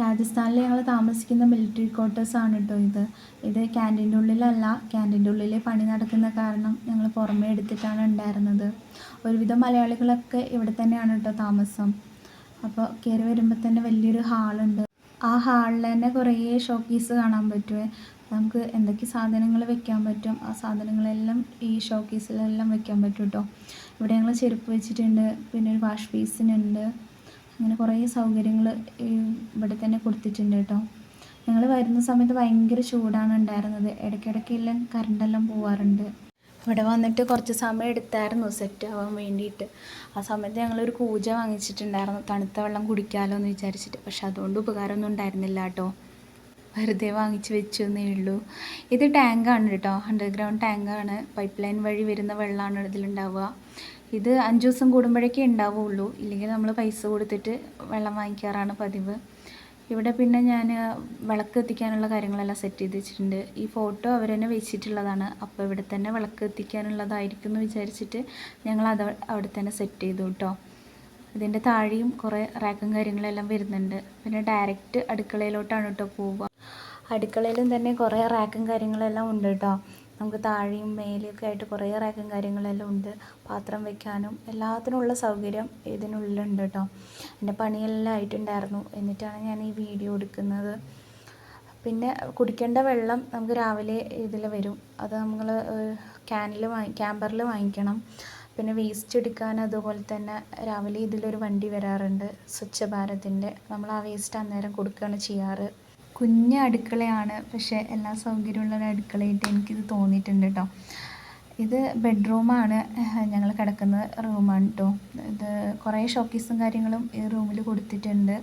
രാജസ്ഥാനിൽ ഞങ്ങൾ താമസിക്കുന്ന മിലിറ്ററി ക്വാർട്ടേഴ്സാണ് കേട്ടോ ഇത് ക്യാൻറ്റീൻ്റെ ഉള്ളിലല്ല. ക്യാൻറ്റീൻ്റെ ഉള്ളിൽ പണി നടക്കുന്ന കാരണം ഞങ്ങൾ പുറമേ എടുത്തിട്ടാണ് ഉണ്ടായിരുന്നത്. ഒരുവിധം മലയാളികളൊക്കെ ഇവിടെ തന്നെയാണ് കേട്ടോ താമസം. അപ്പോൾ കയറി വരുമ്പോൾ തന്നെ വലിയൊരു ഹാളുണ്ട്. ആ ഹാളിൽ തന്നെ കുറേ ഷോക്കേസ് കാണാൻ പറ്റുമേ. നമുക്ക് എന്തൊക്കെ സാധനങ്ങൾ വെക്കാൻ പറ്റും ആ സാധനങ്ങളെല്ലാം ഈ ഷോക്കേസിലെല്ലാം വെക്കാൻ പറ്റും കേട്ടോ. ഇവിടെ ഞങ്ങൾ ചെരുപ്പ് വെച്ചിട്ടുണ്ട്, പിന്നെ ഒരു വാഷ് ബേസിനുണ്ട്. അങ്ങനെ കുറേ സൗകര്യങ്ങൾ ഇവിടെ തന്നെ കൊടുത്തിട്ടുണ്ട് കേട്ടോ. ഞങ്ങൾ വരുന്ന സമയത്ത് ഭയങ്കര ചൂടാണ് ഉണ്ടായിരുന്നത്. ഇടയ്ക്കിടയ്ക്കെല്ലാം കറണ്ടെല്ലാം പോവാറുണ്ട്. ഇവിടെ വന്നിട്ട് കുറച്ച് സമയം എടുത്തായിരുന്നു സെറ്റ് ആവാൻ വേണ്ടിയിട്ട്. ആ സമയത്ത് ഞങ്ങളൊരു കൂജ വാങ്ങിച്ചിട്ടുണ്ടായിരുന്നു, തണുത്ത വെള്ളം കുടിക്കാമല്ലോ എന്ന് വിചാരിച്ചിട്ട്. പക്ഷെ അതുകൊണ്ട് ഉപകാരമൊന്നും ഉണ്ടായിരുന്നില്ല കേട്ടോ, വെറുതെ വാങ്ങിച്ച് വെച്ചു എന്നേ ഉള്ളൂ. ഇത് ടാങ്കാണ് കേട്ടോ, അണ്ടർഗ്രൗണ്ട് ടാങ്കാണ്. പൈപ്പ് ലൈൻ വഴി വരുന്ന വെള്ളമാണ് ഇതിലുണ്ടാവുക. ഇത് 5 ദിവസം കൂടുമ്പോഴേക്കേ ഉണ്ടാവുള്ളൂ, ഇല്ലെങ്കിൽ നമ്മൾ പൈസ കൊടുത്തിട്ട് വെള്ളം വാങ്ങിക്കാറാണ് പതിവ്. ഇവിടെ പിന്നെ ഞാൻ വിളക്ക് എത്തിക്കാനുള്ള കാര്യങ്ങളെല്ലാം സെറ്റ് ചെയ്ത് വെച്ചിട്ടുണ്ട്. ഈ ഫോട്ടോ അവർ തന്നെ വെച്ചിട്ടുള്ളതാണ്. അപ്പോൾ ഇവിടെ തന്നെ വിളക്ക് എത്തിക്കാനുള്ളതായിരിക്കും എന്ന് വിചാരിച്ചിട്ട് ഞങ്ങളത് അവിടെ തന്നെ സെറ്റ് ചെയ്തു കേട്ടോ. ഇതിൻ്റെ താഴെയും കുറേ റാക്കും കാര്യങ്ങളെല്ലാം വരുന്നുണ്ട്. പിന്നെ ഡയറക്റ്റ് അടുക്കളയിലോട്ടാണ് കേട്ടോ പോവുക. അടുക്കളയിലും തന്നെ കുറേ റാക്കും കാര്യങ്ങളെല്ലാം ഉണ്ട് കേട്ടോ. നമുക്ക് താഴെയും മേലെയൊക്കെ ആയിട്ട് കുറേ റാക്കും കാര്യങ്ങളെല്ലാം ഉണ്ട്. പാത്രം വെക്കാനും എല്ലാത്തിനുമുള്ള സൗകര്യം ഇതിനുള്ളിലുണ്ട് കേട്ടോ. എൻ്റെ പണിയെല്ലാം ആയിട്ടുണ്ടായിരുന്നു, എന്നിട്ടാണ് ഞാൻ ഈ വീഡിയോ എടുക്കുന്നത്. പിന്നെ കുടിക്കേണ്ട വെള്ളം നമുക്ക് രാവിലെ ഇതിൽ വരും. അത് നമ്മൾ ക്യാമ്പറിൽ വാങ്ങിക്കണം. പിന്നെ വേസ്റ്റ് എടുക്കാൻ അതുപോലെ തന്നെ രാവിലെ ഇതിലൊരു വണ്ടി വരാറുണ്ട്, സ്വച്ഛ ഭാരതിൻ്റെ. നമ്മൾ ആ വേസ്റ്റ് അന്നേരം കൊടുക്കുകയാണ് ചെയ്യാറ്. കുഞ്ഞ് അടുക്കളയാണ്, പക്ഷേ എല്ലാ സൗകര്യമുള്ളൊരു അടുക്കളയായിട്ട് എനിക്കിത് തോന്നിയിട്ടുണ്ട് കേട്ടോ. ഇത് ബെഡ്റൂമാണ്, ഞങ്ങൾ കിടക്കുന്ന റൂമാണ് കേട്ടോ. ഇത് കുറേ ഷോക്കേസും കാര്യങ്ങളും ഈ റൂമിൽ കൊടുത്തിട്ടുണ്ട്.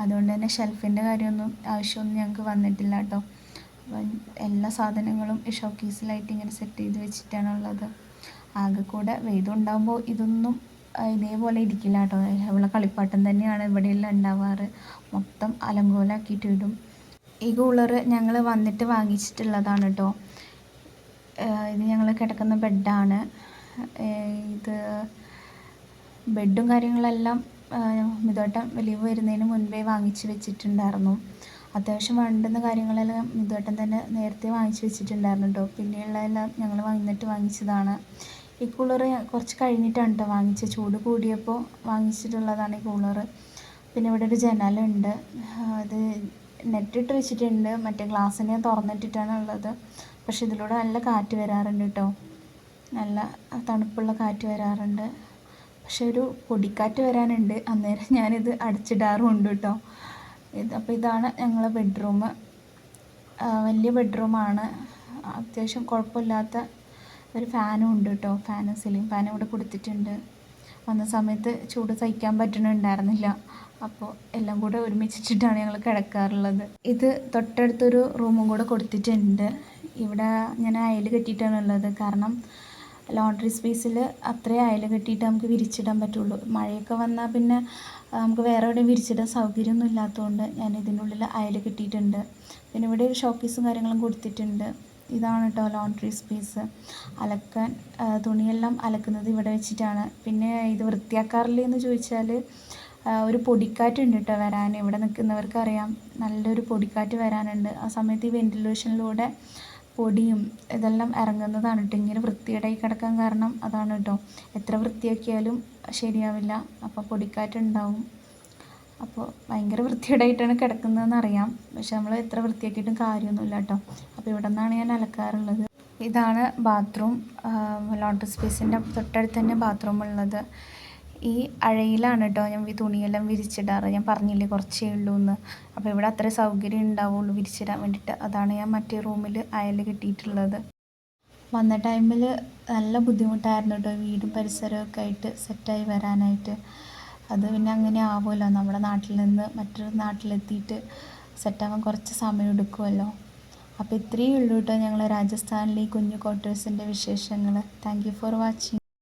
അതുകൊണ്ട് തന്നെ ഷെൽഫിൻ്റെ കാര്യമൊന്നും ആവശ്യമൊന്നും ഞങ്ങൾക്ക് വന്നിട്ടില്ല കേട്ടോ. എല്ലാ സാധനങ്ങളും ഈ ഷോക്കേസിലായിട്ട് ഇങ്ങനെ സെറ്റ് ചെയ്ത് വെച്ചിട്ടാണുള്ളത്. ആകെ കൂടെ വെയിലും ഉണ്ടാകുമ്പോൾ ഇതൊന്നും ഇതേപോലെ ഇരിക്കില്ല കേട്ടോ. ഇവിടെ കളിപ്പാട്ടം തന്നെയാണ് ഇവിടെയെല്ലാം ഉണ്ടാവാറ്. മൊത്തം അലങ്കോലാക്കിയിട്ട് ഇടും. ഈ കൂളർ ഞങ്ങൾ വന്നിട്ട് വാങ്ങിച്ചിട്ടുള്ളതാണ് കേട്ടോ. ഇത് ഞങ്ങൾ കിടക്കുന്ന ബെഡാണ്. ഇത് ബെഡും കാര്യങ്ങളെല്ലാം മിതുവേട്ടൻ വലിയ വരുന്നതിന് മുൻപേ വാങ്ങിച്ച് വെച്ചിട്ടുണ്ടായിരുന്നു. അത്യാവശ്യം വേണ്ടുന്ന കാര്യങ്ങളെല്ലാം മിതുവേട്ടൻ തന്നെ നേരത്തെ വാങ്ങിച്ച് വെച്ചിട്ടുണ്ടായിരുന്നു കേട്ടോ. പിന്നെയുള്ളതെല്ലാം ഞങ്ങൾ വന്നിട്ട് വാങ്ങിച്ചതാണ്. ഈ കൂളർ കുറച്ച് കഴിഞ്ഞിട്ടാണ് കേട്ടോ വാങ്ങിച്ചത്. ചൂട് കൂടിയപ്പോൾ വാങ്ങിച്ചിട്ടുള്ളതാണ് ഈ കൂളർ. പിന്നെ ഇവിടെ ഒരു ജനലുണ്ട്, അത് നെറ്റിട്ട് വെച്ചിട്ടുണ്ട്. മറ്റേ ഗ്ലാസ്സിനെ തുറന്നിട്ടിട്ടാണ് ഉള്ളത്. പക്ഷെ ഇതിലൂടെ നല്ല കാറ്റ് വരാറുണ്ട് കേട്ടോ, നല്ല തണുപ്പുള്ള കാറ്റ് വരാറുണ്ട്. പക്ഷെ ഒരു പൊടിക്കാറ്റ് വരാനുണ്ട്, അന്നേരം ഞാനിത് അടച്ചിടാറുമുണ്ട് കേട്ടോ. അപ്പോൾ ഇതാണ് ഞങ്ങളെ ബെഡ്റൂം. വലിയ ബെഡ്റൂമാണ്, അത്യാവശ്യം കുഴപ്പമില്ലാത്ത ഒരു ഫാനും ഉണ്ട് കേട്ടോ. സീലിംഗ് ഫാൻ ഇവിടെ കൊടുത്തിട്ടുണ്ട്. വന്ന സമയത്ത് ചൂട് സഹിക്കാൻ പറ്റുന്നുണ്ടായിരുന്നില്ല, അപ്പോൾ എല്ലാം കൂടെ ഒരുമിച്ചിട്ടാണ് ഞങ്ങൾ കിടക്കാറുള്ളത്. ഇത് തൊട്ടടുത്തൊരു റൂമും കൂടെ കൊടുത്തിട്ടുണ്ട്. ഇവിടെ ഞാൻ അയൽ കെട്ടിയിട്ടാണ് ഉള്ളത്, കാരണം ലോണ്ടറി സ്പേസിൽ അത്രയും അയൽ കെട്ടിയിട്ട് നമുക്ക് വിരിച്ചിടാൻ പറ്റുള്ളൂ. മഴയൊക്കെ വന്നാൽ പിന്നെ നമുക്ക് വേറെ എവിടെയും വിരിച്ചിടാൻ സൗകര്യമൊന്നും ഇല്ലാത്തതുകൊണ്ട് ഞാൻ ഇതിൻ്റെ ഉള്ളിൽ അയൽ കെട്ടിയിട്ടുണ്ട്. പിന്നെ ഇവിടെ ഷോക്കേസും കാര്യങ്ങളും കൊടുത്തിട്ടുണ്ട്. ഇതാണ് കേട്ടോ ലോണ്ടറി സ്പേസ്. അലക്കാൻ തുണിയെല്ലാം അലക്കുന്നത് ഇവിടെ വെച്ചിട്ടാണ്. പിന്നെ ഇത് വൃത്തിയാക്കാറില്ലേ എന്ന് ചോദിച്ചാൽ ഒരു പൊടിക്കാറ്റുണ്ട് കേട്ടോ വരാൻ. ഇവിടെ നിൽക്കുന്നവർക്ക് അറിയാം, നല്ലൊരു പൊടിക്കാറ്റ് വരാനുണ്ട്. ആ സമയത്ത് ഈ വെൻറ്റിലേഷനിലൂടെ പൊടിയും ഇതെല്ലാം ഇറങ്ങുന്നതാണ് കേട്ടോ. ഇങ്ങനെ വൃത്തികേടായി കിടക്കാൻ കാരണം അതാണ് കേട്ടോ. എത്ര വൃത്തിയാക്കിയാലും ശരിയാവില്ല, അപ്പോൾ പൊടിക്കാറ്റുണ്ടാവും. അപ്പോൾ ഭയങ്കര വൃത്തികേടായിട്ടാണ് കിടക്കുന്നതെന്ന് അറിയാം, പക്ഷെ നമ്മൾ എത്ര വൃത്തിയാക്കിയിട്ടും കാര്യമൊന്നുമില്ല കേട്ടോ. അപ്പോൾ ഇവിടെ നിന്നാണ് ഞാൻ അലക്കാറുള്ളത്. ഇതാണ് ബാത്റൂം. ലോണ്ടറി സ്പേസിൻ്റെ തൊട്ടടുത്ത് തന്നെ ബാത്റൂം ഉള്ളത്. ഈ അഴയിലാണ് കേട്ടോ ഞാൻ ഈ തുണിയെല്ലാം വിരിച്ചിടാറ്. ഞാൻ പറഞ്ഞില്ലേ കുറച്ചേ ഉള്ളൂ എന്ന്. അപ്പോൾ ഇവിടെ അത്ര സൗകര്യം ഉണ്ടാവുള്ളൂ വിരിച്ചിടാൻ വേണ്ടിയിട്ട്. അതാണ് ഞാൻ മറ്റേ റൂമിൽ അയൽ കെട്ടിയിട്ടുള്ളത്. വന്ന ടൈമിൽ നല്ല ബുദ്ധിമുട്ടായിരുന്നു കേട്ടോ, വീടും പരിസരമൊക്കെ ആയിട്ട് സെറ്റായി വരാനായിട്ട്. അത് പിന്നെ അങ്ങനെ ആവുമല്ലോ, നമ്മുടെ നാട്ടിൽ നിന്ന് മറ്റൊരു നാട്ടിലെത്തിയിട്ട് സെറ്റാവാൻ കുറച്ച് സമയം എടുക്കുമല്ലോ. അപ്പോൾ ഇത്രയേ ഉള്ളൂ കേട്ടോ ഞങ്ങൾ രാജസ്ഥാനിലെ ഈ കുഞ്ഞു ക്വാർട്ടേഴ്സിൻ്റെ വിശേഷങ്ങൾ. Thank you for watching.